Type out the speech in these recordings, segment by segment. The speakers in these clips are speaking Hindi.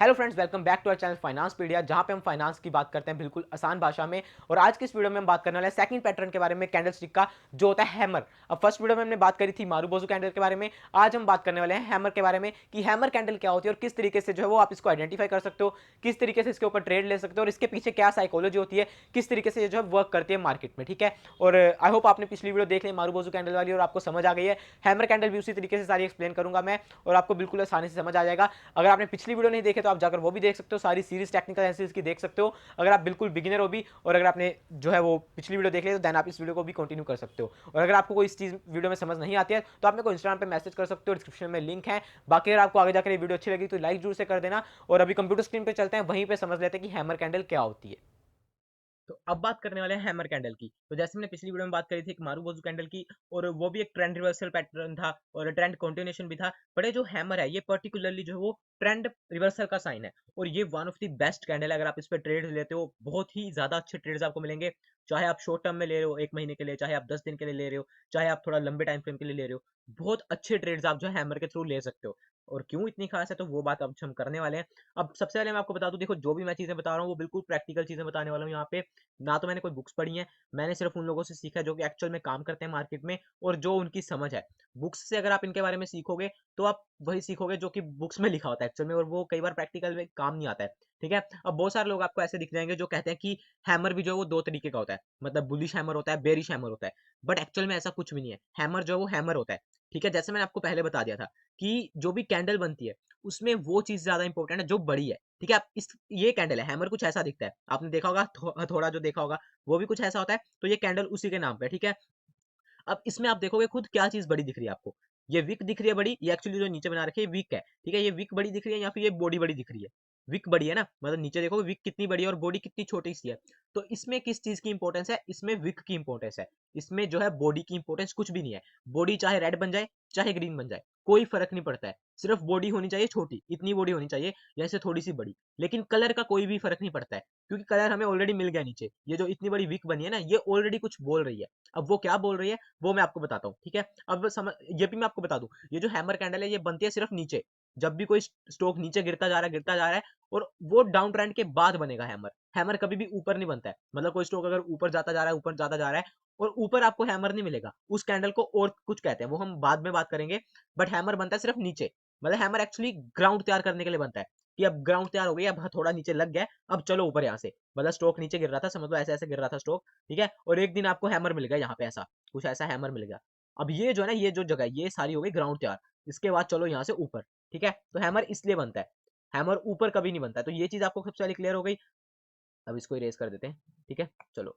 Hello friends, welcome back to our channel Financepedia, जहां पे हम फाइनेंस की बात करते हैं बिल्कुल आसान भाषा में। और आज की इस वीडियो में हम बात करने वाले हैं सेकंड पैटर्न के बारे में, कैंडलस्टिक का, जो होता है हैमर। अब फर्स्ट वीडियो में हमने बात करी थी मारुबोजू कैंडल के बारे में। आज हम बात करने वाले हैं हैमर के बारे में कि हैमर कैंडल क्या होती है और किस तरीके से जो है वो आप इसको आइडेंटिफाई कर सकते हो, किस तरीके से इसके ऊपर ट्रेड ले सकते हो और इसके पीछे क्या साइकोलॉजी होती है, किस तरीके से जो है वर्क करती है मार्केट में। ठीक है, और आई होप आपने पिछली वीडियो देख ली मारुबोजू कैंडल वाली और आपको समझ आ गई है। हैमर कैंडल भी उसी तरीके से सारी एक्सप्लेन करूंगा मैं और आपको बिल्कुल आसानी से समझ आ जाएगा। अगर आपने पिछली वीडियो नहीं देखे तो आप जाकर वो भी देख सकते हो, सारी सीरीज टेक्निकल एनालिसिस की देख सकते हो अगर आप बिल्कुल बिगिनर हो भी। और अगर आपने जो है वो पिछली वीडियो देख ली तो देन आप इस वीडियो को भी कंटिन्यू कर सकते हो। और अगर आपको कोई इस चीज वीडियो में समझ नहीं आती है तो आप मेरे को इंस्टाग्राम पे मैसेज कर सकते हो, डिस्क्रिप्शन में लिंक है। बाकी अगर आपको आगे जाकर ये वीडियो अच्छी लगी तो लाइक जरूर से कर देना। और अभी कंप्यूटर स्क्रीन पे चलते हैं, वहीं पे समझ लेते हैं कि हैमर कैंडल क्या होती है। तो अब बात करने वाले हैं हैमर कैंडल की। तो जैसे मैंने पिछली वीडियो में बात करी थी एक मारुबोजू कैंडल की, और वो भी एक ट्रेंड रिवर्सल पैटर्न था और ट्रेंड कंटिन्यूएशन भी था। बट ये जो हैमर है ये पर्टिकुलरली जो है वो ट्रेंड रिवर्सल का साइन है और ये one of the best candle है। अगर आप इस पर ट्रेड लेते हो बहुत ही ज्यादा अच्छे ट्रेड्स आपको मिलेंगे, चाहे आप शॉर्ट टर्म में ले रहे हो 1 महीने के लिए, चाहे आप 10 दिन के लिए ले रहे हो, चाहे आप थोड़ा लंबे टाइम फ्रेम के लिए ले रहे हो। बहुत अच्छे ट्रेड्स आप जो है हैमर के थ्रू ले सकते हो। और क्यों इतनी खास है तो वो बात अब हम करने वाले हैं। अब सबसे पहले मैं आपको बता दूं, देखो जो भी मैं चीजें बता रहा हूँ वो बिल्कुल प्रैक्टिकल चीजें बताने वाला हूँ यहाँ पे। ना तो मैंने कोई बुक्स पढ़ी हैं, मैंने सिर्फ उन लोगों से सीखा है जो कि एक्चुअल में काम करते हैं मार्केट में और जो उनकी समझ है। बुक्स से अगर आप इनके बारे में सीखोगे तो आप वही सीखोगे जो कि बुक्स में लिखा होता है एक्चुअल में, और वो कई बार प्रैक्टिकल में काम नहीं आता है। ठीक है, अब बहुत सारे लोग आपको ऐसे दिख जाएंगे जो कहते हैं कि हैमर भी जो है वो दो तरीके का होता है, मतलब बुलिश हैमर होता है, बेरिश हैमर होता है। बट एक्चुअल में ऐसा कुछ भी नहीं है। हैमर जो है वो हैमर होता है। ठीक है, जैसे मैंने आपको पहले बता दिया था कि जो भी कैंडल बनती है उसमें वो चीज ज्यादा इंपॉर्टेंट है जो बड़ी है। ठीक है, आप इस ये कैंडल है, हैमर कुछ ऐसा दिखता है, आपने देखा होगा हथौड़ा जो देखा होगा वो भी कुछ ऐसा होता है। तो ये कैंडल उसी के नाम पे है। ठीक है, अब इसमें आप देखोगे खुद क्या चीज बड़ी दिख रही है आपको। ये विक दिख रही है बड़ी, ये एक्चुअली जो नीचे बना रखी है विक है। ठीक है, ये विक बड़ी दिख रही है या फिर ये बॉडी बड़ी दिख रही है। विक बड़ी है ना, मतलब नीचे देखो विक कितनी बड़ी है और बॉडी कितनी छोटी सी है। तो इसमें किस चीज की इंपॉर्टेंस है, इसमें विक की इंपॉर्टेंस है। इसमें जो है बॉडी की इंपॉर्टेंस कुछ भी नहीं है। बॉडी चाहे रेड बन जाए चाहे ग्रीन बन जाए कोई फर्क नहीं पड़ता है। सिर्फ बॉडी होनी चाहिए छोटी, इतनी बॉडी होनी चाहिए या इससे थोड़ी सी बड़ी। लेकिन कलर का कोई भी फर्क नहीं पड़ता है क्योंकि कलर हमें ऑलरेडी मिल गया नीचे। ये जो इतनी बड़ी विक बनी है ना ये ऑलरेडी कुछ बोल रही है। अब वो क्या बोल रही है वो मैं आपको बताता हूँ। ठीक है, अब समझ, ये भी मैं आपको बता दूं, ये जो हैमर कैंडल है ये बनती है सिर्फ नीचे। जब भी कोई स्टॉक नीचे गिरता जा रहा है गिरता जा रहा है और वो डाउन ट्रेंड के बाद बनेगा हैमर। हैमर कभी भी ऊपर नहीं बनता है, मतलब कोई स्टॉक अगर ऊपर जाता जा रहा है ऊपर जाता जा रहा है और ऊपर आपको हैमर नहीं मिलेगा, उस कैंडल को और कुछ कहते हैं, वो हम बाद में बात करेंगे। बट हैमर बनता है सिर्फ नीचे। मतलब हैमर एक्चुअली ग्राउंड तैयार करने के लिए बनता है कि अब ग्राउंड तैयार हो गई, अब थोड़ा नीचे लग गया, अब चलो ऊपर यहाँ से। मतलब स्टॉक नीचे गिर रहा था, समझ लो ऐसे ऐसे गिर रहा था स्टॉक। ठीक है, और एक दिन आपको हैमर मिल गया यहाँ पे, ऐसा कुछ ऐसा हैमर मिल गया। अब ये जो है ना, ये जो जगह ये सारी हो गई ग्राउंड तैयार। इसके बाद चलो यहाँ से ऊपर। ठीक है, तो हैमर इसलिए बनता है, हैमर ऊपर कभी नहीं बनता है। तो ये चीज आपको सबसे पहले क्लियर हो गई। अब इसको इरेज कर देते हैं। ठीक है, चलो।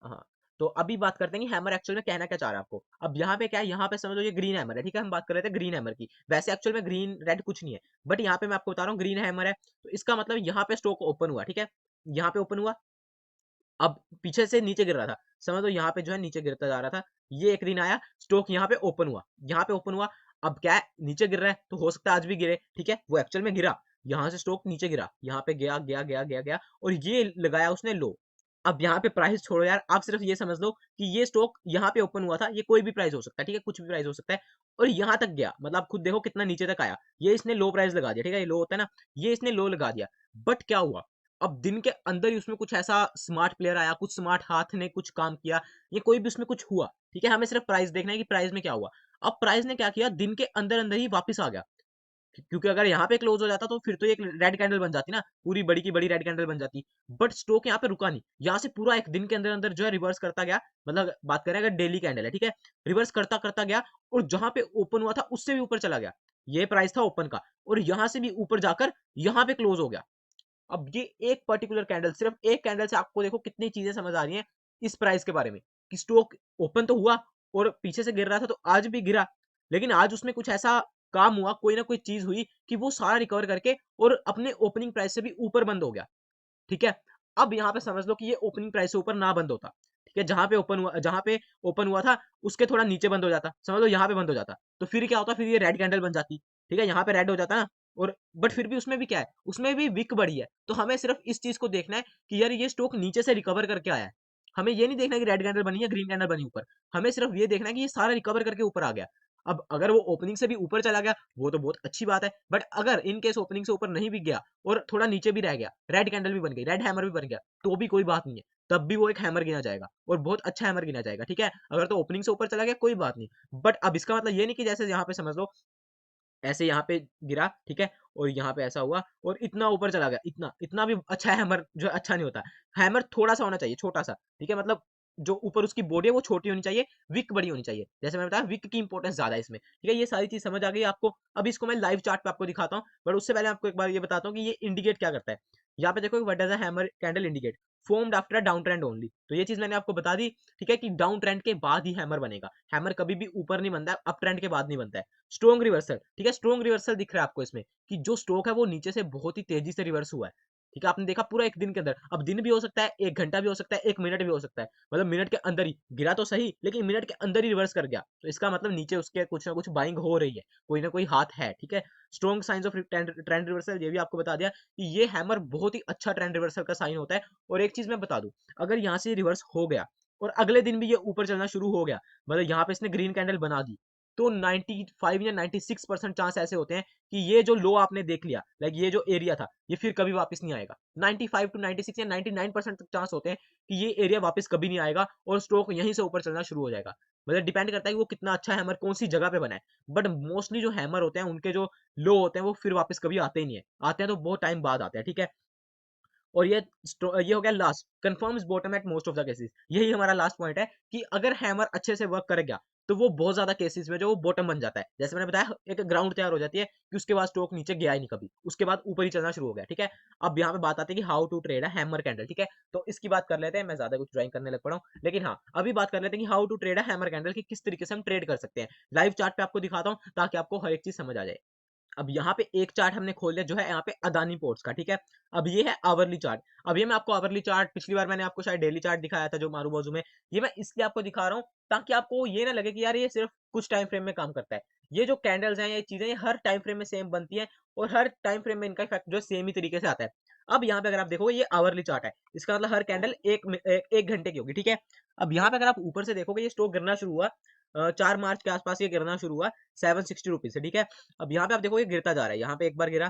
हाँ, तो अभी बात करते हैं कि हैमर एक्चुअल में कहना क्या चाह रहा है आपको। अब यहाँ पे क्या है, यहाँ पे समझ लो ये ग्रीन हैमर है। ठीक है, हम बात कर रहे थे ग्रीन हैमर की, वैसे एक्चुअल में ग्रीन रेड कुछ नहीं है। बट यहाँ पे मैं आपको बता रहा हूँ ग्रीन हैमर है, तो इसका मतलब यहाँ पे स्टॉक ओपन हुआ। ठीक है, यहाँ पे ओपन हुआ, अब पीछे से नीचे गिर रहा था, समझ लो यहाँ पे जो है नीचे गिरता जा रहा था। ये एक दिन आया, स्टॉक यहाँ पे ओपन हुआ, यहाँ पे ओपन हुआ। अब क्या है, नीचे गिर रहा है तो हो सकता है आज भी गिरे। ठीक है, वो एक्चुअल में गिरा, यहाँ से स्टॉक नीचे गिरा, यहाँ पे गया गया गया गया गया और ये लगाया उसने लो। अब यहाँ पे प्राइस छोड़ो यार, आप सिर्फ ये समझ लो कि ये स्टॉक यहाँ पे ओपन हुआ था, ये कोई भी प्राइस हो सकता है। ठीक है, कुछ भी प्राइस हो सकता है और यहाँ तक गया, मतलब आप खुद देखो कितना नीचे तक आया। ये इसने लो प्राइस लगा दिया। ठीक है, ये लो होता है ना, ये इसने लो लगा दिया। बट क्या हुआ, अब दिन के अंदर ही उसमें कुछ ऐसा स्मार्ट प्लेयर आया, कुछ स्मार्ट हाथ ने कुछ काम किया, ये कोई भी उसमें कुछ हुआ। ठीक है, हमें सिर्फ प्राइस देखना है कि प्राइस में क्या हुआ। अब प्राइस ने क्या किया, दिन के अंदर अंदर ही वापस आ गया। क्योंकि अगर यहाँ पे क्लोज हो जाता तो फिर तो एक रेड कैंडल बन जाती ना, पूरी बड़ी की बड़ी रेड कैंडल बन जाती। बट स्टॉक यहाँ पे रुका नहीं, यहाँ से पूरा एक दिन के अंदर अंदर जो है रिवर्स करता गया। मतलब बात करें अगर डेली कैंडल है, ठीक है, रिवर्स करता करता गया और जहां पे ओपन हुआ था उससे भी ऊपर चला गया। ये प्राइस था ओपन का और यहाँ से भी ऊपर जाकर यहाँ पे क्लोज हो गया। अब ये एक पर्टिकुलर कैंडल, सिर्फ एक कैंडल से आपको देखो कितनी चीजें समझ आ रही हैं इस प्राइस के बारे में कि स्टॉक ओपन तो हुआ और पीछे से गिर रहा था तो आज भी गिरा, लेकिन आज उसमें कुछ ऐसा काम हुआ, कोई ना कोई चीज हुई कि वो सारा रिकवर करके और अपने ओपनिंग प्राइस से भी ऊपर बंद हो गया। ठीक है, अब यहाँ पे समझ लो कि ये ओपनिंग प्राइस से ऊपर ना बंद होता। ठीक है, जहां पे ओपन हुआ था उसके थोड़ा नीचे बंद हो जाता, समझ लो यहाँ पे बंद हो जाता, तो फिर क्या होता, फिर ये रेड कैंडल बन जाती। ठीक है, यहाँ पे रेड हो जाता ना, और बट फिर भी उसमें भी क्या है, उसमें भी विक बड़ी है। तो हमें सिर्फ इस चीज को देखना है कि यार ये स्टॉक नीचे से रिकवर करके आया है। हमें ये नहीं देखना कि रेड कैंडल बनी है ग्रीन कैंडल बनी ऊपर, हमें सिर्फ ये देखना है कि ये सारा रिकवर करके ऊपर आ गया। अब अगर वो ओपनिंग से भी ऊपर चला गया वो तो बहुत अच्छी बात है, बट अगर इन केस ओपनिंग से ऊपर नहीं भी गया और थोड़ा नीचे भी रह गया, रेड कैंडल भी बन गई, रेड हैमर भी बन गया, तो भी कोई बात नहीं है, तब भी वो एक हैमर गिना जाएगा और बहुत अच्छा हैमर गिना जाएगा, ठीक है। अगर तो ओपनिंग से ऊपर चला गया कोई बात नहीं, बट अब इसका मतलब ये नहीं कि जैसे यहाँ पे समझ लो ऐसे यहाँ पे गिरा, ठीक है, और यहाँ पे ऐसा हुआ और इतना ऊपर चला गया, इतना इतना भी अच्छा हैमर जो है अच्छा नहीं होता। हैमर थोड़ा सा होना चाहिए, छोटा सा, ठीक है, मतलब जो ऊपर उसकी बॉडी है वो छोटी होनी चाहिए, विक बड़ी होनी चाहिए, जैसे मैंने बताया विक की इंपॉर्टेंस ज्यादा है इसमें, ठीक है। ये सारी चीज समझ आ गई आपको। अब इसको मैं लाइव चार्ट पे आपको दिखाता हूँ, बट उससे पहले आपको एक बार ये बताता हूँ कि ये इंडिकेट क्या करता है। यहाँ पे देखो what does a hammer candle indicate, formed after a down trend only, तो ये चीज मैंने आपको बता दी, ठीक है, कि डाउन ट्रेंड के बाद ही हैमर बनेगा। हैमर कभी भी ऊपर नहीं बनता है, अप ट्रेंड के बाद नहीं बनता है। स्ट्रॉन्ग रिवर्सल, ठीक है, स्ट्रॉन्ग रिवर्सल दिख रहा है आपको इसमें कि जो स्टॉक है वो नीचे से बहुत ही तेजी से रिवर्स हुआ है, ठीक है, आपने देखा पूरा एक दिन के अंदर। अब दिन भी हो सकता है, एक घंटा भी हो सकता है, एक मिनट भी हो सकता है, मतलब मिनट के अंदर ही गिरा तो सही, लेकिन मिनट के अंदर ही रिवर्स कर गया, तो इसका मतलब नीचे उसके कुछ ना कुछ बाइंग हो रही है, कोई ना कोई हाथ है, ठीक है। Strong science of trend reversal, ये भी आपको बता दिया कि ये हैमर बहुत ही अच्छा ट्रेंड रिवर्सल का साइन होता है। और एक चीज मैं बता दूं, अगर यहाँ से रिवर्स हो गया और अगले दिन भी ये ऊपर चलना शुरू हो गया, मतलब यहाँ पे इसने ग्रीन कैंडल बना दी, तो 95 या 96% चांस ऐसे होते हैं कि ये जो लो आपने देख लिया, लाइक ये जो एरिया था, ये फिर कभी वापस नहीं आएगा। 95 टू 96 या 99% तक चांस होते हैं कि ये एरिया वापस कभी नहीं आएगा और स्टॉक यहीं से ऊपर चलना शुरू हो जाएगा। मतलब डिपेंड करता है कि वो कितना अच्छा हैमर कौन सी जगह पे बना है, बट मोस्टली जो हैमर होते हैं उनके जो लो होते हैं वो फिर वापस कभी आते ही नहीं है, आते हैं तो बहुत टाइम बाद आते हैं, ठीक है। और ये हो गया last, confirms bottom at most of the cases, यही हमारा लास्ट पॉइंट है कि अगर हैमर अच्छे से वर्क करेगा तो वो बहुत ज्यादा केसेस में जो वो बॉटम बन जाता है, जैसे मैंने बताया एक ग्राउंड तैयार हो जाती है कि उसके बाद स्टॉक नीचे गया ही नहीं कभी, उसके बाद ऊपर ही चलना शुरू हो गया, ठीक है। अब यहाँ पे बात आती है कि हाउ टू ट्रेड है हैमर कैंडल, ठीक है, तो इसकी बात कर लेते हैं। मैं ज्यादा कुछ ड्राइंग करने लग पड़ा हूँ, लेकिन हाँ अभी बात कर लेते हैं कि हाउ टू ट्रेड है हैमर कैंडल की, किस तरीके से हम ट्रेड कर सकते हैं। लाइव चार्ट पे आपको दिखाता हूँ ताकि आपको हर एक चीज समझ आ जाए। अब यहाँ पे एक चार्ट हमने खोल लिया जो है यहाँ पे अदानी पोर्ट्स का, ठीक है। अब ये है आवरली चार्ट। अब ये मैं आपको आवरली चार्ट, पिछली बार मैंने आपको शायद डेली चार्ट दिखाया था जो मारू बाजू में, ये मैं इसलिए आपको दिखा रहा हूँ ताकि आपको ये ना लगे कि यार ये सिर्फ कुछ टाइम फ्रेम में काम करता है। ये जो कैंडल्स हैं, ये चीजें, ये हर टाइम फ्रेम में सेम बनती है और हर टाइम फ्रेम में इनका इफेक्ट जो सेम ही तरीके से आता है। अब यहाँ पे अगर आप देखोगे ये आवरली चार्ट है, इसका मतलब हर कैंडल एक घंटे की होगी, ठीक है। अब यहाँ पे अगर आप ऊपर से देखोगे ये स्टॉक गिरना शुरू हुआ 4 मार्च के आसपास, ये गिरना शुरू हुआ 760 रुपीज से, ठीक है। अब यहाँ पे आप देखो ये गिरता जा रहा है, यहाँ पे एक बार गिरा,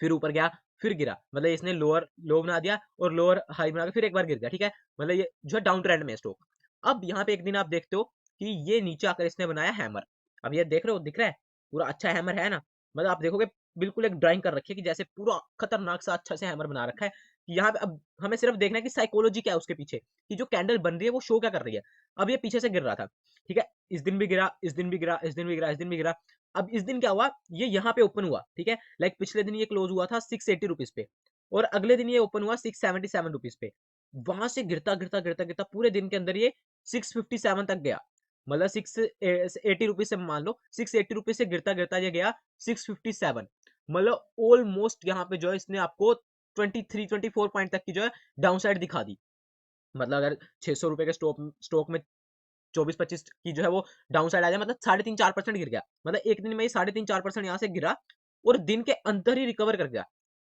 फिर ऊपर गया, फिर गिरा, मतलब इसने लोअर लो बना दिया और लोअर हाई बना के फिर एक बार गिर गया, ठीक है। मतलब ये जो है डाउन ट्रेंड में स्टॉक। अब यहाँ पे एक दिन आप देखते हो कि ये नीचे आकर इसने बनाया हैमर। अब ये देख रहे हो, दिख रहा है पूरा अच्छा हैमर है ना, मतलब आप देखोगे बिल्कुल एक ड्राइंग कर रखी है कि जैसे पूरा खतरनाक सा अच्छा से हैमर बना रखा है कि यहाँ पे अब हमें सिर्फ देखना है कि साइकोलॉजी क्या है उसके पीछे, कि जो कैंडल बन रही है वो शो क्या कर रही है। अब ये पीछे से गिर रहा था, ठीक है, इस दिन भी गिरा, इस दिन भी गिरा, इस दिन भी गिरा, इस दिन भी गिरा। अब इस दिन क्या हुआ, ये यहाँ पे ओपन हुआ, ठीक है, लाइक पिछले दिन ये क्लोज हुआ था 680 रुपीज पे और अगले दिन ये ओपन हुआ 677 रुपीज पे। वहां से गिरता गिरता गिरता गिरता पूरे दिन के अंदर ये 657 तक गया, मतलब 680 रुपीज से मान लो 680 रुपीज से गिरता गिरता ये गया 657, मतलब ऑलमोस्ट यहाँ पे जो है इसने आपको 23-24 पॉइंट तक की जो है डाउन साइड दिखा दी। मतलब अगर 600 रुपए के स्टॉक में 24-25 की जो है वो डाउन साइड आ जाए, मतलब 3.5-4% गिर गया, मतलब एक दिन में ये 3.5-4% यहाँ से गिरा और दिन के अंदर ही रिकवर कर गया,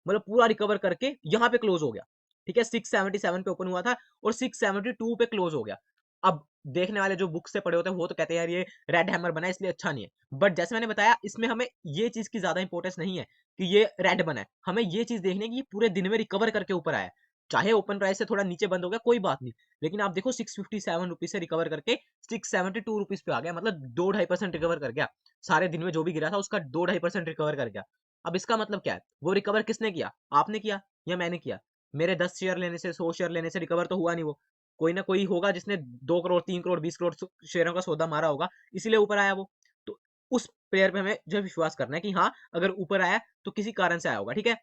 मतलब पूरा रिकवर करके यहाँ पे क्लोज हो गया, ठीक है। 677 पे ओपन हुआ था और 672 पे क्लोज हो गया। अब देखने वाले जो बुक से पढ़े होते हैं वो तो कहते हैं यार ये रेड हैमर बना है इसलिए अच्छा नहीं है, बट जैसे मैंने बताया इसमें हमें ये चीज की ज्यादा इंपॉर्टेंस नहीं है कि ये रेड बना है, हमें ये चीज देखनी है कि पूरे दिन में रिकवर करके ऊपर आया है। चाहे ओपन प्राइस से थोड़ा नीचे बंद हो गया कोई बात नहीं, लेकिन आप देखो 657 रुपीज से रिकवर करके 672 रुपीज पे आ गया, मतलब 2-2.5% रिकवर कर गया। सारे दिन में जो भी गिरा था उसका 2-2.5% रिकवर कर गया। अब इसका मतलब क्या है, वो रिकवर किसने किया, आपने किया या मैंने किया। मेरे 10 शेयर लेने से 100 शेयर लेने से रिकवर तो हुआ नहीं, वो कोई ना कोई होगा जिसने 2 करोड़ 3 करोड़ 20 करोड़ शेयरों का सौदा मारा होगा, इसीलिए ऊपर आया वो। तो उस प्लेयर पे हमें जो विश्वास करना है कि हाँ अगर ऊपर आया तो किसी कारण से आया होगा, ठीक है।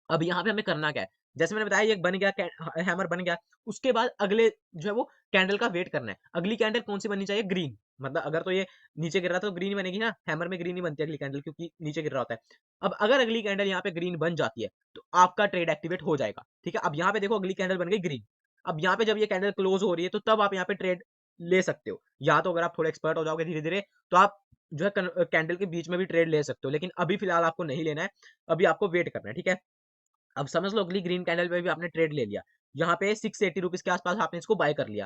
अब यहाँ पे हमें करना क्या है, जैसे मैंने बताया ये बन गया, हैमर बन गया, उसके बाद अगले जो है वो कैंडल का वेट करना है। अगली कैंडल कौन सी बननी चाहिए, ग्रीन, मतलब अगर तो ये नीचे गिर रहा था तो ग्रीन बनेगी ना, हैमर में ग्रीन ही बनती है अगली कैंडल क्योंकि नीचे गिर रहा होता है। अब अगर अगली कैंडल यहाँ पे ग्रीन बन जाती है तो आपका ट्रेड एक्टिवेट हो जाएगा, ठीक है। अब यहाँ पे देखो अगली कैंडल बन गई ग्रीन। अब यहाँ पे जब ये कैंडल क्लोज हो रही है तो तब आप यहाँ पे ट्रेड ले सकते हो, या तो अगर आप थोड़े एक्सपर्ट हो जाओगे धीरे धीरे तो आप जो है कैंडल के बीच में भी ट्रेड ले सकते हो, लेकिन अभी फिलहाल आपको नहीं लेना है, अभी आपको वेट करना है, ठीक है। अब समझ लो अगली ग्रीन कैंडल पे भी आपने ट्रेड ले लिया, यहाँ पे 680 रुपीज के आसपास आपने इसको बाय कर लिया।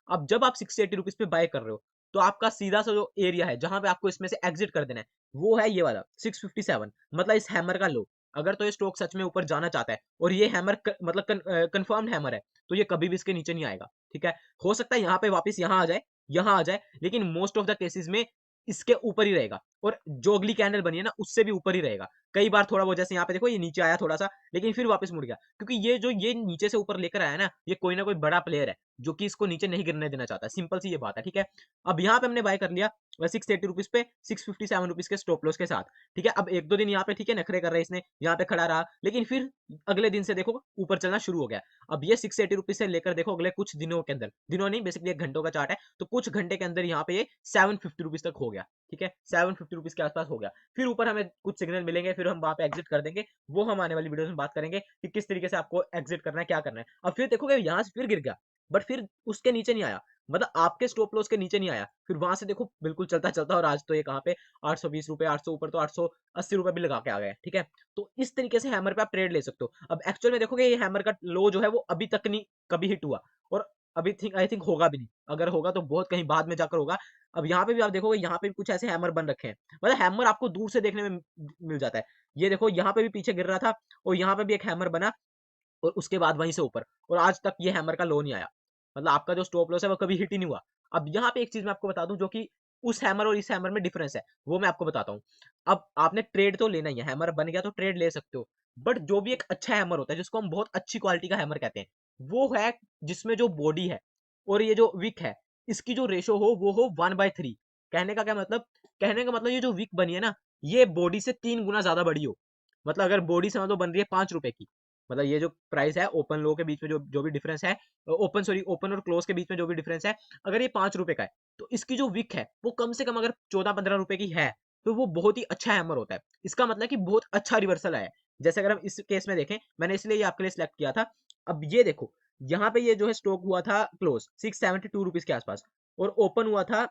अब जब आप 680 रुपीज पे बाय कर रहे हो तो आपका सीधा सा जो एरिया है जहां पे आपको इसमें से एग्जिट कर देना है वो है ये वाला 657, मतलब इस हैमर का लो। अगर तो ये स्टॉक सच में ऊपर जाना चाहता है और ये हैमर मतलब कंफर्म्ड हैमर है, तो ये कभी भी इसके नीचे नहीं आएगा, ठीक है। हो सकता है यहाँ पे वापस यहाँ आ जाए, लेकिन मोस्ट ऑफ द केसेस में इसके ऊपर ही रहेगा, और जो अगली कैंडल बनी है ना उससे भी ऊपर ही रहेगा। कई बार थोड़ा वो, जैसे यहाँ पे देखो ये नीचे आया थोड़ा सा, लेकिन फिर वापस मुड़ गया, क्योंकि ये जो ये नीचे से ऊपर लेकर आया ना, ये कोई ना कोई बड़ा प्लेयर है जो कि इसको नीचे नहीं गिरने देना चाहता। सिंपल सी ये बात है, ठीक है। अब यहाँ पे हमने बाय कर लिया 680 रुपीज पे 657 रुपीज के स्टॉप लॉस के साथ, ठीक है। अब एक दो दिन यहाँ पे ठीक है नखरे कर रहे इसने, यहाँ पे खड़ा रहा, लेकिन फिर अगले दिन से देखो ऊपर चलना शुरू हो गया। अब ये 680 रुपीज से लेकर देखो अगले कुछ दिनों के अंदर, दिनों नहीं बेसिकली एक घंटों का चार्ट है, तो कुछ घंटे के अंदर यहाँ पे ये 750 रुपीज तक हो गया, ठीक है। 750 रुपीज के आसपास हो गया। फिर ऊपर हमें कुछ सिग्नल मिलेंगे, फिर हम वहां पे एग्जिट कर देंगे। वो हम आने वाली वीडियो में बात करेंगे कि किस तरीके से आपको एग्जिट करना है, क्या करना है। अब फिर देखोगे यहाँ से फिर गिर गया, बट फिर उसके नीचे नहीं आया, मतलब आपके स्टॉप लॉस के नीचे नहीं आया। फिर वहां से देखो बिल्कुल चलता चलता, और आज तो ये कहाँ पे 820 रुपए, 800 ऊपर तो 880 रुपए भी लगा के आ गए, ठीक है। तो इस तरीके से हैमर पे आप ट्रेड ले सकते हो। अब एक्चुअल में देखोगे ये हैमर का लो जो है वो अभी तक नहीं कभी हिट हुआ, और अभी आई थिंक होगा भी नहीं। अगर होगा तो बहुत कहीं बाद में जाकर होगा। अब यहाँ पे भी आप देखोगे, यहाँ पे भी कुछ ऐसे हैमर बन रखे हैं, मतलब हैमर आपको दूर से देखने में मिल जाता है। ये देखो यहाँ पे भी पीछे गिर रहा था, और यहाँ पे भी एक हैमर बना, और उसके बाद वहीं से ऊपर, और आज तक ये हैमर का लो नहीं आया, मतलब आपका जो स्टॉप लॉस है वो कभी हिट ही नहीं हुआ। अब यहाँ पे एक चीज मैं आपको बता दूं जो कि उस हैमर और इस हैमर में डिफरेंस है, वो मैं आपको बताता हूँ। अब आपने ट्रेड तो लेना ही है, हैमर बन गया तो ट्रेड ले सकते हो, बट जो भी एक अच्छा हैमर होता है जिसको हम बहुत अच्छी क्वालिटी का हैमर कहते हैं, वो है जिसमें जो बॉडी है और ये जो विक है, इसकी जो रेशो हो वो हो 1/3। कहने का क्या मतलब, कहने का मतलब ये जो विक बनी है ना, ये बॉडी से 3 गुना ज्यादा बड़ी हो। मतलब अगर बॉडी समझ लो बन रही है 5 रुपए की, मतलब ये जो प्राइस है ओपन लो के बीच में जो भी डिफरेंस है, ओपन और क्लोज के बीच में जो भी डिफरेंस है, अगर ये 5 रुपए का है, तो इसकी जो विक है वो कम से कम अगर 14-15 रुपए की है, तो वो बहुत ही अच्छा हैमर होता है। इसका मतलब कि बहुत अच्छा रिवर्सल है। जैसे अगर हम इस केस में देखें, मैंने इसलिए ये आपके लिए सिलेक्ट किया था। अब ये देखो, यहाँ पे ये जो है स्टॉक हुआ था क्लोज 672 रुपीज के आसपास, और ओपन हुआ था,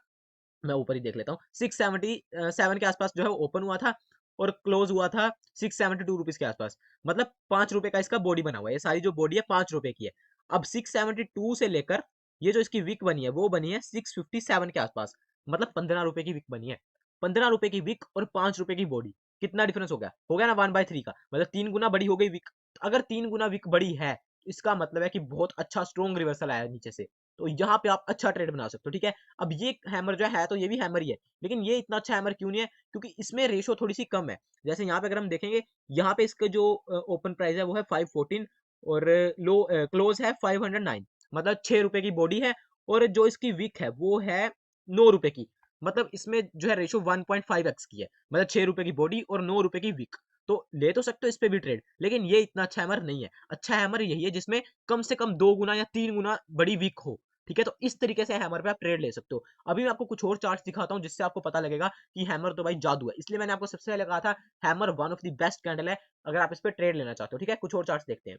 मैं ऊपर ही देख लेता हूँ, 677 के आसपास जो है ओपन हुआ था, और क्लोज हुआ था 672 रुपीज के आसपास। मतलब 5 रुपए का इसका बॉडी बना हुआ है, ये सारी जो बॉडी है 5 रुपए की है। अब 672 से लेकर ये जो इसकी विक बनी है वो बनी है 657 के आसपास, मतलब 15 रुपए की विक बनी है। 15 रुपए की विक और 5 रुपए की बॉडी, कितना डिफरेंस हो गया ना 1/3 का, मतलब 3 गुना बड़ी हो गई विक। अगर 3 गुना विक बड़ी है, इसका मतलब है कि बहुत अच्छा स्ट्रॉन्ग रिवर्सल आया नीचे से, तो यहाँ पे आप अच्छा ट्रेड बना सकते हो, ठीक है। अब ये हैमर जो है तो ये भी हैमर ही है, लेकिन ये इतना अच्छा हैमर क्यों नहीं है, क्योंकि इसमें रेशो थोड़ी सी कम है। जैसे यहाँ पे अगर हम देखेंगे, यहाँ पे इसका जो ओपन प्राइस है वो है 514, और लो क्लोज है 509, मतलब 6 रुपए की बॉडी है, और जो इसकी विक है वो है 9 रुपए की। मतलब इसमें जो है रेशो 1.5x की है, मतलब 6 रुपए की बॉडी और 9 रुपए की विक। तो ले तो सकते हो इस पे भी ट्रेड, लेकिन ये इतना अच्छा हैमर नहीं है। अच्छा हैमर यही है जिसमें कम से कम 2 गुना या 3 गुना बड़ी विक हो, ठीक है। तो इस तरीके से हैमर पे आप ट्रेड ले सकते हो। अभी मैं आपको कुछ और चार्ट्स दिखाता हूँ जिससे आपको पता लगेगा कि हैमर तो भाई जादू है। इसलिए मैंने आपको सबसे पहले कहा था hammer one of the best candle है अगर आप इस पे ट्रेड लेना चाहते हो, ठीक है। कुछ और चार्ट्स देखते हैं।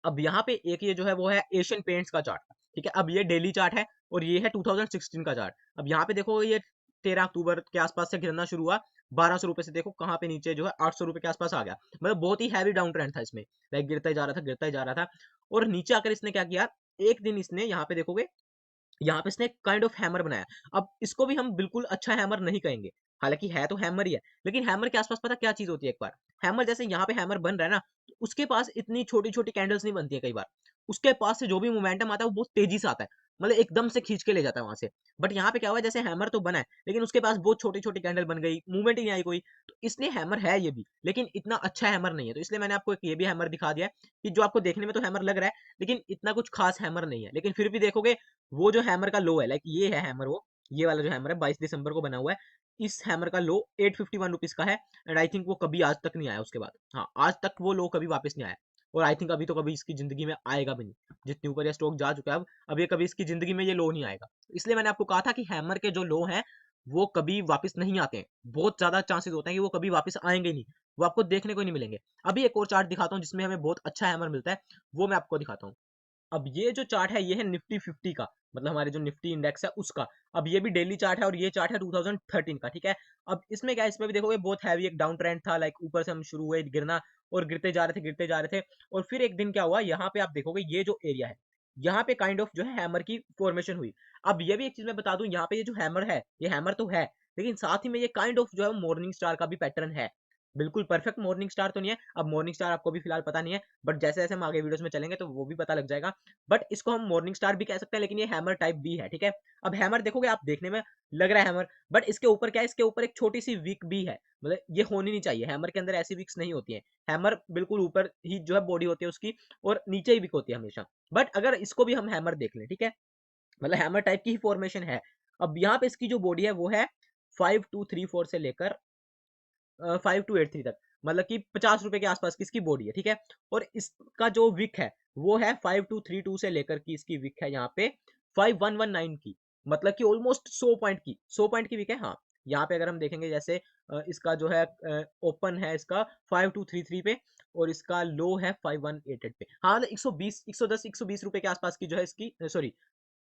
अब यहाँ पे एक ये जो है वो है एशियन पेंट्स का चार्ट, ठीक है। अब ये डेली चार्ट है, और ये है 2016 का चार्ट। अब यहाँ पे देखो ये 13 अक्टूबर के आसपास से गिरना शुरू हुआ, 1200 रुपए से देखो कहाँ पे नीचे जो है 800 रुपए के आसपास आ गया। मतलब बहुत ही हैवी डाउन ट्रेंड था इसमें, लाइक गिरता ही जा रहा था, गिरता ही जा रहा था। और नीचे आकर इसने क्या किया, एक दिन इसने यहाँ पे देखोगे, यहाँ पे इसने काइंड ऑफ हैमर बनाया। अब इसको भी हम बिल्कुल अच्छा हैमर नहीं कहेंगे, हालांकि है तो हैमर ही है, लेकिन हैमर के आसपास पता क्या चीज होती है। एक बार हैमर जैसे यहाँ पे हैमर बन रहा है ना, तो उसके पास इतनी छोटी छोटी कैंडल्स नहीं बनती है कई बार। उसके पास से जो भी मोमेंटम आता है वो बहुत तेजी से आता है, मतलब एकदम से खींच के ले जाता है वहां से। बट यहाँ पे क्या हुआ, जैसे हैमर तो बना है, लेकिन उसके पास बहुत छोटी छोटी कैंडल बन गई, मूवमेंट ही नहीं आई कोई। तो इसलिए हैमर है ये भी, लेकिन इतना अच्छा हैमर नहीं है। तो इसलिए मैंने आपको एक ये भी हैमर दिखा दिया है कि जो आपको देखने में तो हैमर लग रहा है, लेकिन इतना कुछ खास हैमर नहीं है। लेकिन फिर भी देखोगे, वो जो हैमर का लो है, लाइक ये है हैमर, वो ये वाला जो हैमर है 22 दिसंबर को बना हुआ है, इस हैमर का लो 851 रुपीज का है। एंड आई थिंक वो कभी आज तक नहीं आया उसके बाद, हाँ आज तक वो लो कभी वापस नहीं आया। और आई थिंक अभी तो कभी इसकी जिंदगी में आएगा भी नहीं, जितने ऊपर ये स्टॉक जा चुका है अब ये कभी इसकी जिंदगी में ये लो नहीं आएगा। इसलिए मैंने आपको कहा था कि हैमर के जो लो हैं वो कभी वापस नहीं आते हैं, बहुत ज्यादा चांसेस होते हैं कि वो कभी वापस आएंगे नहीं, वो आपको देखने को नहीं मिलेंगे। अभी एक और चार्ट दिखाता हूँ जिसमें हमें बहुत अच्छा हैमर मिलता है, वो मैं आपको दिखाता हूँ। अब ये जो चार्ट है ये है निफ्टी 50 का, मतलब हमारे जो निफ्टी इंडेक्स है उसका। अब ये भी डेली चार्ट है, और ये चार्ट है 2013 का, ठीक है। अब इसमें क्या है, इसमें भी देखोगे बहुत हैवी एक डाउन ट्रेंड था, लाइक ऊपर से हम शुरू हुए गिरना, और गिरते जा रहे थे, गिरते जा रहे थे। और फिर एक दिन क्या हुआ, यहाँ पे आप देखोगे ये जो एरिया है, यहाँ पे काइंड ऑफ जो है हैमर की फॉर्मेशन हुई। अब ये भी एक चीज मैं बता दूं, यहाँ पे ये जो हैमर है, ये हैमर तो है, लेकिन साथ ही में ये काइंड ऑफ जो है मॉर्निंग स्टार का भी पैटर्न है। बिल्कुल परफेक्ट मॉर्निंग स्टार तो नहीं है, अब मॉर्निंग स्टार आपको भी फिलहाल पता नहीं है, बट जैसे जैसे हम आगे वीडियोस में चलेंगे तो वो भी पता लग जाएगा। बट इसको हम मॉर्निंग स्टार भी कह सकते हैं, लेकिन ये हैमर टाइप भी है, ठीक है। अब हैमर देखोगे आप, देखने में लग रहा है हैमर, बट इसके ऊपर क्या है, इसके ऊपर एक छोटी सी विक भी है, मतलब ये होनी नहीं चाहिए, हैमर के अंदर ऐसी विक्स नहीं होती है। हैमर बिल्कुल ऊपर ही जो है बॉडी होती है उसकी, और नीचे ही विक होती है हमेशा। बट अगर इसको भी हम हैमर देख लें, ठीक है, मतलब हैमर टाइप की ही फॉर्मेशन है। अब यहाँ पे इसकी जो बॉडी है वो है 5234 से लेकर 5283 तक, मतलब कि 50 रुपए के आसपास की इसकी बॉडी है, ठीक है। और इसका जो विक है वो है 5232 से लेकर की इसकी विक है यहाँ पे 5119 की, मतलब कि ऑलमोस्ट 100 पॉइंट की विक है। हाँ, यहाँ पे अगर हम देखेंगे जैसे इसका जो है ओपन है इसका 5233 पे, और इसका लो है 5188 पे। हाँ, मतलब 120 110 120 रुपए के आसपास की जो है इसकी, सॉरी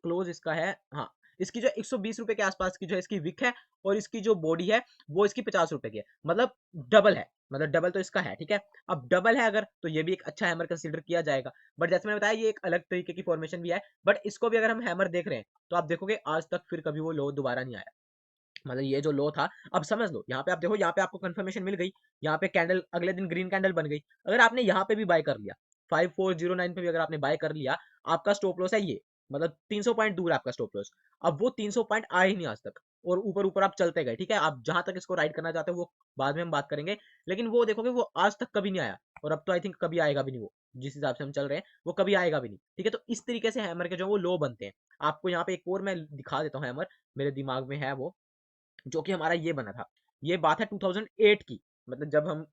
क्लोज इसका है, हाँ, इसकी जो 120 रुपए के आसपास की जो है इसकी विक है, और इसकी जो बॉडी है वो इसकी 50 रुपए की है, मतलब डबल है, मतलब डबल तो इसका है, ठीक है। अब डबल है अगर, तो ये भी एक अच्छा हैमर कंसीडर किया जाएगा। बट जैसे मैंने बताया ये एक अलग तरीके की फॉर्मेशन भी है, बट इसको भी अगर हम हैमर देख रहे हैं तो आप देखोगे आज तक फिर कभी वो लो दोबारा नहीं आया, मतलब ये जो लो था, अब समझ लो यहाँ पे आप देखो, यहाँ पे आपको कंफर्मेशन मिल गई, यहाँ पे कैंडल अगले दिन ग्रीन कैंडल बन गई। अगर आपने यहाँ पे भी बाय कर लिया 5409 पे भी अगर आपने बाय कर लिया, आपका स्टॉप लॉस है ये, मतलब 300 पॉइंट दूर है आपका स्टॉप लॉस। अब वो 300 पॉइंट आए ही नहीं आज तक, और ऊपर ऊपर आप चलते गए, ठीक है। आप जहां तक इसको राइड करना चाहते हो वो बाद में हम बात करेंगे, लेकिन वो देखोगे वो आज तक कभी नहीं आया, और अब तो आई थिंक कभी आएगा भी नहीं, वो जिस हिसाब से हम चल रहे हैं वो कभी आएगा भी नहीं, ठीक है। तो इस तरीके से हैमर के जो वो लो बनते हैं। आपको यहाँ पे एक और मैं दिखा देता हूँ हैमर, मेरे दिमाग में है वो, जो कि हमारा ये बना था। ये बात है 2008 की, मतलब जब हम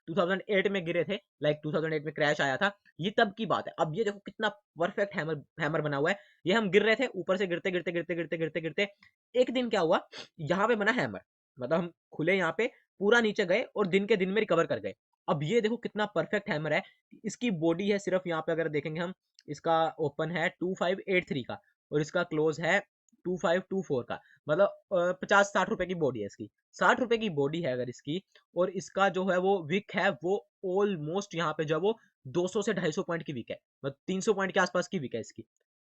2008 में गिरे थे, लाइक 2008 में क्रैश आया था, ये तब की बात है। अब ये देखो कितना परफेक्ट हैमर हैमर बना हुआ है। ये हम गिर रहे थे, ऊपर से गिरते गिरते गिरते गिरते गिरते गिरते एक दिन क्या हुआ, यहाँ पे बना हैमर, मतलब हम खुले यहाँ पे पूरा नीचे गए और दिन के दिन में रिकवर कर गए। अब ये देखो कितना परफेक्ट हैमर है। इसकी बॉडी है सिर्फ यहाँ पे अगर देखेंगे हम, इसका ओपन है 2583 का, और इसका क्लोज है 2524 का, मतलब 50-60 रुपए की बॉडी है इसकी, 60 रुपए की बॉडी है अगर इसकी। और इसका जो है वो विक है वो ऑलमोस्ट यहाँ पे जो वो 200 से 250 पॉइंट की विक है, मतलब 300 पॉइंट के आसपास की विक है इसकी।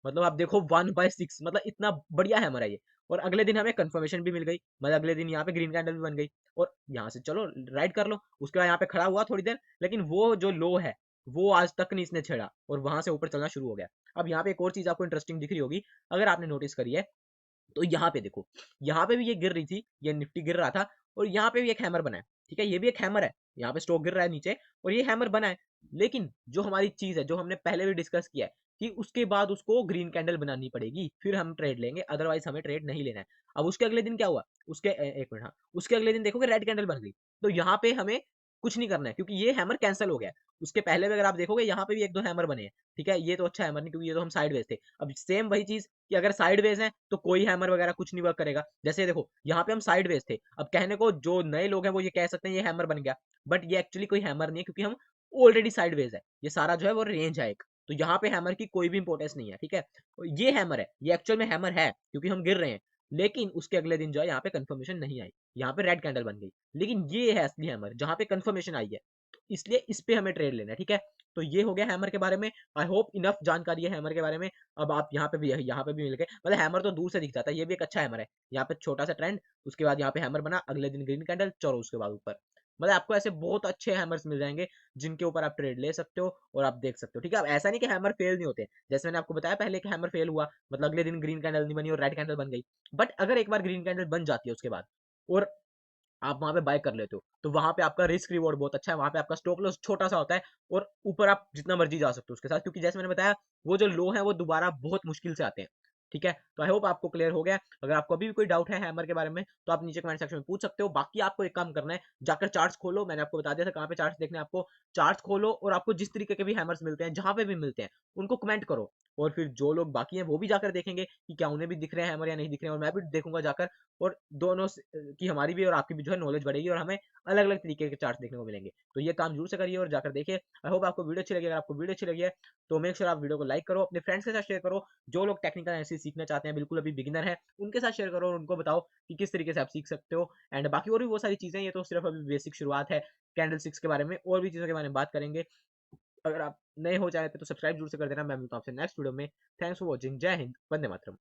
मतलब आप देखो 1/6, मतलब इतना बढ़िया है हमारा ये। और अगले दिन हमें कंफर्मेशन भी मिल गई, मतलब अगले दिन यहाँ पे ग्रीन कैंडल भी बन गई, और यहाँ से चलो राइड कर लो। उसके बाद यहाँ पे खड़ा हुआ थोड़ी देर, लेकिन वो जो लो है वो आज तक नहीं इसने छेड़ा, और वहां से ऊपर चलना शुरू हो गया। अब यहाँ पे एक और चीज आपको इंटरेस्टिंग दिख रही होगी, अगर आपने नोटिस करी है, तो यहाँ पे देखो, यहाँ पे भी ये गिर रही थी, ये निफ्टी गिर रहा था, और यहाँ पे भी एक हैमर बना है, ठीक है। ये भी एक हैमर है, यहाँ पे स्टॉक गिर रहा है नीचे, और ये हैमर बना है। लेकिन जो हमारी चीज है, जो हमने पहले भी डिस्कस किया है, कि उसके बाद उसको ग्रीन कैंडल बनानी पड़ेगी, फिर हम ट्रेड लेंगे, अदरवाइज हमें ट्रेड नहीं लेना है। अब उसके अगले दिन क्या हुआ, उसके एक मिनट, हाँ, उसके अगले दिन देखोगे रेड कैंडल बन गई, तो यहाँ पे हमें कुछ नहीं करना है, क्योंकि ये हैमर कैंसिल हो गया है। उसके पहले भी अगर आप देखोगे यहाँ पे भी एक दो हैमर बने हैं, ठीक है। ये तो अच्छा हैमर नहीं, क्योंकि ये तो हम साइडवेज थे। अब सेम वही चीज कि अगर साइडवेज है तो कोई हैमर वगैरह कुछ नहीं वर्क करेगा। जैसे देखो यहाँ पे हम साइडवेज थे, अब कहने को जो नए लोग हैं वो ये कह सकते हैं ये हैमर बन गया, बट ये एक्चुअली कोई हैमर नहीं है, क्योंकि हम ऑलरेडी साइडवेज है। ये सारा जो है वो रेंज है एक, तो यहाँ पे हैमर की कोई भी इंपॉर्टेंस नहीं है, ठीक है। ये हैमर है, ये एक्चुअल में हैमर है, क्योंकि हम गिर रहे हैं। लेकिन उसके अगले दिन जो है यहाँ पे कंफर्मेशन नहीं आई, यहाँ पे रेड कैंडल बन गई। लेकिन ये है असली हैमर जहाँ पे कंफर्मेशन आई है, तो इसलिए इस पे हमें ट्रेड लेना है, ठीक है। तो ये हो गया हैमर के बारे में। आई होप इनफ जानकारी है हैमर के बारे में। अब आप यहाँ पे भी मिल गए, मतलब हैमर तो दूर से दिख जाता है, ये भी एक अच्छा हैमर है। यहाँ पे छोटा सा ट्रेंड, उसके बाद यहाँ पे हैमर बना, अगले दिन ग्रीन कैंडल, चलो उसके बाद ऊपर। मतलब आपको ऐसे बहुत अच्छे हैमर्स मिल जाएंगे जिनके ऊपर आप ट्रेड ले सकते हो और आप देख सकते हो, ठीक है। अब ऐसा नहीं कि हैमर फेल नहीं होते, जैसे मैंने आपको बताया पहले कि हैमर फेल हुआ, मतलब अगले दिन ग्रीन कैंडल नहीं बनी और रेड कैंडल बन गई। बट अगर एक बार ग्रीन कैंडल बन जाती है उसके बाद, और आप वहां पे बाय कर लेते हो, तो वहां पे आपका रिस्क रिवॉर्ड बहुत अच्छा है, वहां पे आपका स्टॉप लॉस छोटा सा होता है, और ऊपर आप जितना मर्जी जा सकते हो उसके साथ, क्योंकि जैसे मैंने बताया वो जो लो है वो दोबारा बहुत मुश्किल से आते हैं, ठीक है। तो आई होप आपको क्लियर हो गया। अगर आपको अभी भी कोई डाउट है हैमर के बारे में तो आप नीचे कमेंट सेक्शन में पूछ सकते हो। बाकी आपको एक काम करना है, जाकर चार्ट्स खोलो, मैंने आपको बता दिया था कहाँ पे चार्ट्स देखने हैं आपको। चार्ट्स खोलो और आपको जिस तरीके के भी हैमर्स मिलते हैं, जहां पे भी मिलते हैं, उनको कमेंट करो, और फिर जो लोग बाकी हैं वो भी जाकर देखेंगे कि क्या उन्हें भी दिख रहे हैं हैमर या नहीं दिख रहे हैं, और मैं भी देखूंगा जाकर, और दोनों की हमारी भी और आपकी भी जो है नॉलेज बढ़ेगी, और हमें अलग अलग तरीके के चार्ट्स देखने को मिलेंगे। तो ये काम जरूर से करिए और जाकर देखिए। आई होप आपको वीडियो अच्छी लगी। अगर आपको वीडियो अच्छी लगी है तो मेक श्योर आप वीडियो को लाइक करो, अपने फ्रेंड्स के साथ शेयर करो, जो लोग टेक्निकल एनालिसिस सीखना चाहते हैं, बिल्कुल अभी बिगिनर है, उनके साथ शेयर करो और उनको बताओ कि किस तरीके से आप सीख सकते हो। एंड बाकी और भी बहुत सारी चीजें, ये तो सिर्फ अभी बेसिक शुरुआत है कैंडल स्टिक्स के बारे में, और भी चीजों के बारे में बात करेंगे। अगर आप नए हो जाए तो सब्सक्राइब जरूर से कर देना। मैं मिलता हूँ आपसे नेक्स्ट वीडियो में। Thanks for watching. जय हिंद, वंदे मातरम।